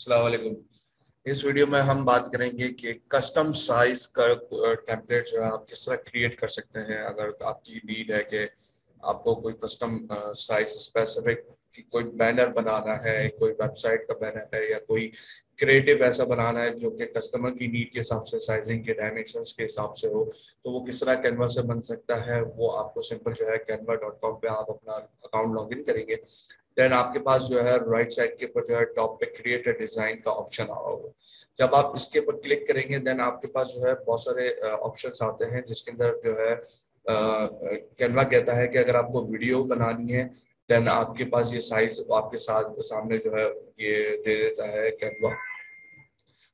अस्सलाम वालेकुम। इस वीडियो में हम बात करेंगे कि कस्टम साइज का टेम्पलेट जो है आप किस तरह क्रिएट कर सकते हैं। अगर आपकी नीड है कि आपको कोई कस्टम साइज स्पेसिफिक कोई बैनर बनाना है, कोई वेबसाइट का बैनर है, या कोई क्रिएटिव ऐसा बनाना है जो कि कस्टमर की नीड के हिसाब से, साइजिंग के, डायमेंशंस के हिसाब से हो, तो वो किस तरह कैनवा से बन सकता है। वो आपको सिंपल जो है canva.com पे आप अपना अकाउंट लॉग इन करेंगे। देन आपके पास जो है राइट साइड के ऊपर जो है टॉप पे क्रिएट अ डिजाइन का ऑप्शन आ रहा होगा। जब आप इसके ऊपर क्लिक करेंगे देन आपके पास जो है बहुत सारे ऑप्शंस आते हैं, जिसके अंदर जो है कैनवा कहता है कि अगर आपको वीडियो बनानी है देन आपके पास ये साइज आपके साथ सामने जो है ये दे देता है कैनवा।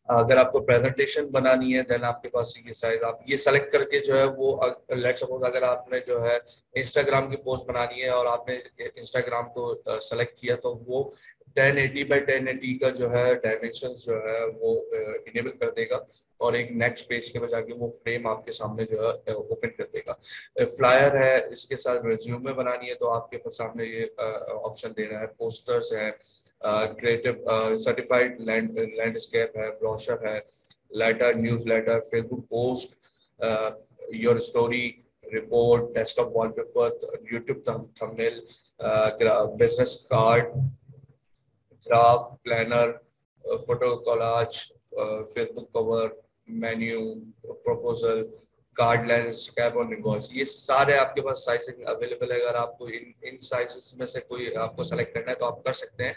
अगर आपको प्रेजेंटेशन बनानी है देन आपके पास ये साइज आप ये सेलेक्ट करके जो है वो लेट सपोज अगर आपने जो है इंस्टाग्राम की पोस्ट बनानी है और आपने इंस्टाग्राम को सेलेक्ट किया तो वो 1080 बाई 1080 का जो है डायमेंशन जो है वो इनेबल कर देगा और एक नेक्स्ट पेज के बजाय वो फ्रेम आपके सामने जो है ओपन कर देगा। फ्लायर है, इसके साथ रिज्यूमे बनानी है तो आपके सामने ये ऑप्शन दे रहा है। पोस्टर्स है, क्रिएटिव सर्टिफाइड लैंडस्केप है, ब्रोशर है, letter, newsletter, Facebook post, your story, report, desktop wallpaper, YouTube thumbnail, business card, graph, planner, photo collage, Facebook cover, menu, proposal, card, landscape और इनवॉइस, ये सारे आपके पास sizing available है। अगर आपको इन sizes में से कोई आपको सेलेक्ट करना है तो आप कर सकते हैं,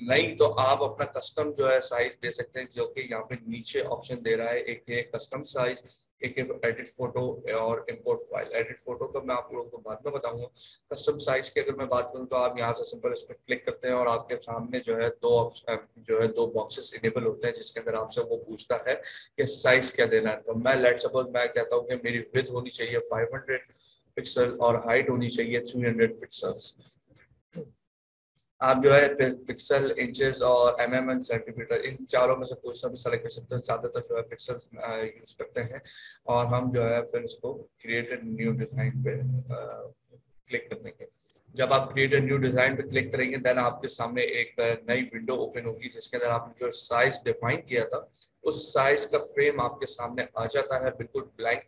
नहीं तो आप अपना कस्टम जो है साइज दे सकते हैं, जो कि यहाँ पे नीचे ऑप्शन दे रहा है। एक है कस्टम साइज, एक है एडिट फोटो और इंपोर्ट फाइल। एडिट फोटो का मैं आप लोगों को बाद में बताऊंगा। कस्टम साइज की अगर मैं बात करूँ तो आप यहाँ से सिंपल इस पर क्लिक करते हैं और आपके सामने जो है दो ऑप्शन जो है दो बॉक्सेस इनेबल होते हैं, जिसके अंदर आपसे वो पूछता है कि साइज क्या देना है। तो मैं लेट सपोज मैं कहता हूँ कि मेरी विड्थ होनी चाहिए 500 पिक्सल और हाइट होनी चाहिए 300 पिक्सल्स। आप जो है पिक्सल, इंचेस और एंड सेंटीमीटर, इन चारों में से कोई सा भी सेलेक्ट कर सकते हैं। ज्यादातर जो है पिक्सल्स यूज करते हैं और हम जो है फिर इसको क्रिएट न्यू डिजाइन पे क्लिक कर देंगे। जब आप क्रिएट न्यू डिजाइन पे क्लिक करेंगे देन आपके सामने एक नई विंडो ओपन होगी, जिसके अंदर आपने जो साइज डिफाइन किया था उस साइज का फ्रेम आपके सामने आ जाता है, बिल्कुल ब्लैंक।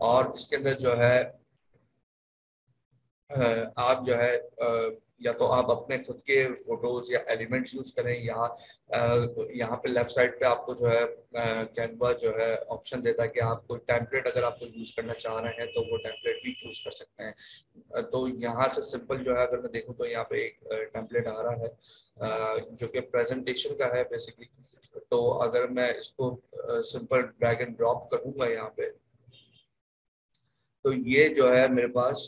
और इसके अंदर जो है आप जो है या तो आप अपने खुद के फोटोज या एलिमेंट्स यूज करें, या यहाँ पे लेफ्ट साइड पे आपको जो है कैनवा जो है ऑप्शन देता है कि आप कोई टेम्पलेट अगर आपको यूज करना चाह रहे हैं तो वो टेम्पलेट भी यूज कर सकते हैं। तो यहाँ से सिंपल जो है अगर मैं देखूँ तो यहाँ पे एक टेम्पलेट आ रहा है जो कि प्रेजेंटेशन का है बेसिकली। तो अगर मैं इसको सिंपल ड्रैग एंड ड्रॉप करूँगा यहाँ पे तो ये जो है मेरे पास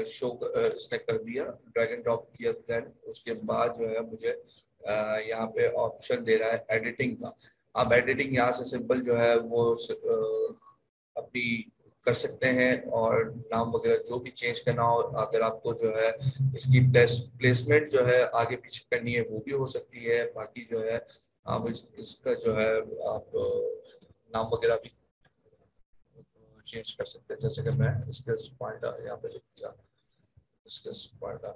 शो इसने कर दिया, ड्रैग एंड ड्रॉप किया। देन उसके बाद जो है मुझे यहाँ पे ऑप्शन दे रहा है एडिटिंग का। आप एडिटिंग यहाँ से सिंपल जो है वो अपनी कर सकते हैं और नाम वगैरह जो भी चेंज करना हो। अगर आपको जो है इसकी प्लेसमेंट जो है आगे पीछे करनी है वो भी हो सकती है। बाकी जो है आप इसका जो है आप नाम वगैरह भी चेंज कर सकते हैं। जैसे कि मैं इसके स्पाइडा यहाँ पे लिख दिया, इसके स्पाइडा,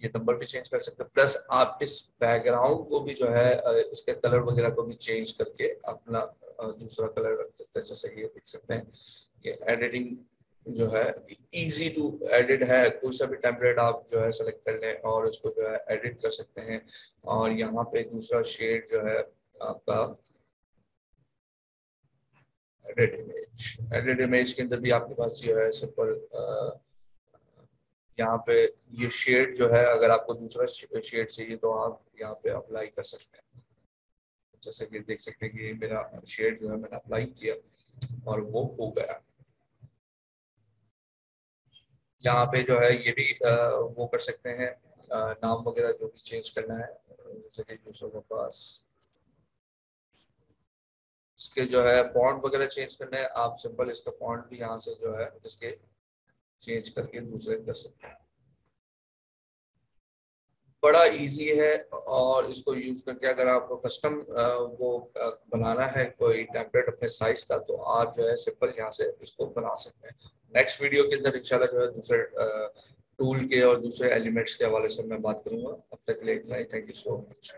ये नंबर भी चेंज कर सकते हैं। प्लस आप इस बैकग्राउंड को भी जो है इसके कलर वगैरह को भी चेंज करके अपना दूसरा कलर रख सकते हैं। जैसे कि ये देख सकते हैं कि एडिटिंग जो है इजी टू एडिट है। कोई सा भी टेम्पलेट आप जो है सेलेक्ट कर लें और उसको जो है एडिट कर सकते हैं। और यहाँ पे दूसरा शेड जो है आपका एडिट इमेज के अंदर भी आपके पास जो है सिंपल यहाँ पे ये शेड जो है अगर आपको दूसरा शेड चाहिए तो आप यहाँ पे अप्लाई कर सकते हैं। जैसे कि देख सकते हैं कि मेरा शेड जो है मैंने अप्लाई किया और वो हो गया। यहाँ पे जो है ये भी वो कर सकते हैं, नाम वगैरह जो भी चेंज करना है। जैसे कि दूसरों के पास इसके जो है फॉन्ट वगैरह चेंज करना है, आप सिंपल इसका फॉन्ट भी यहाँ से जो है इसके चेंज करके दूसरे कर सकते हैं। बड़ा इजी है और इसको यूज करके अगर आपको कस्टम वो बनाना है कोई टेम्पलेट अपने साइज का तो आप जो है सिंपल यहाँ से इसको बना सकते हैं। नेक्स्ट वीडियो के अंदर इंशाल्लाह जो है दूसरे टूल के और दूसरे एलिमेंट्स के हवाले से मैं बात करूंगा। अब तक के लिए इतना ही। Thank you so much.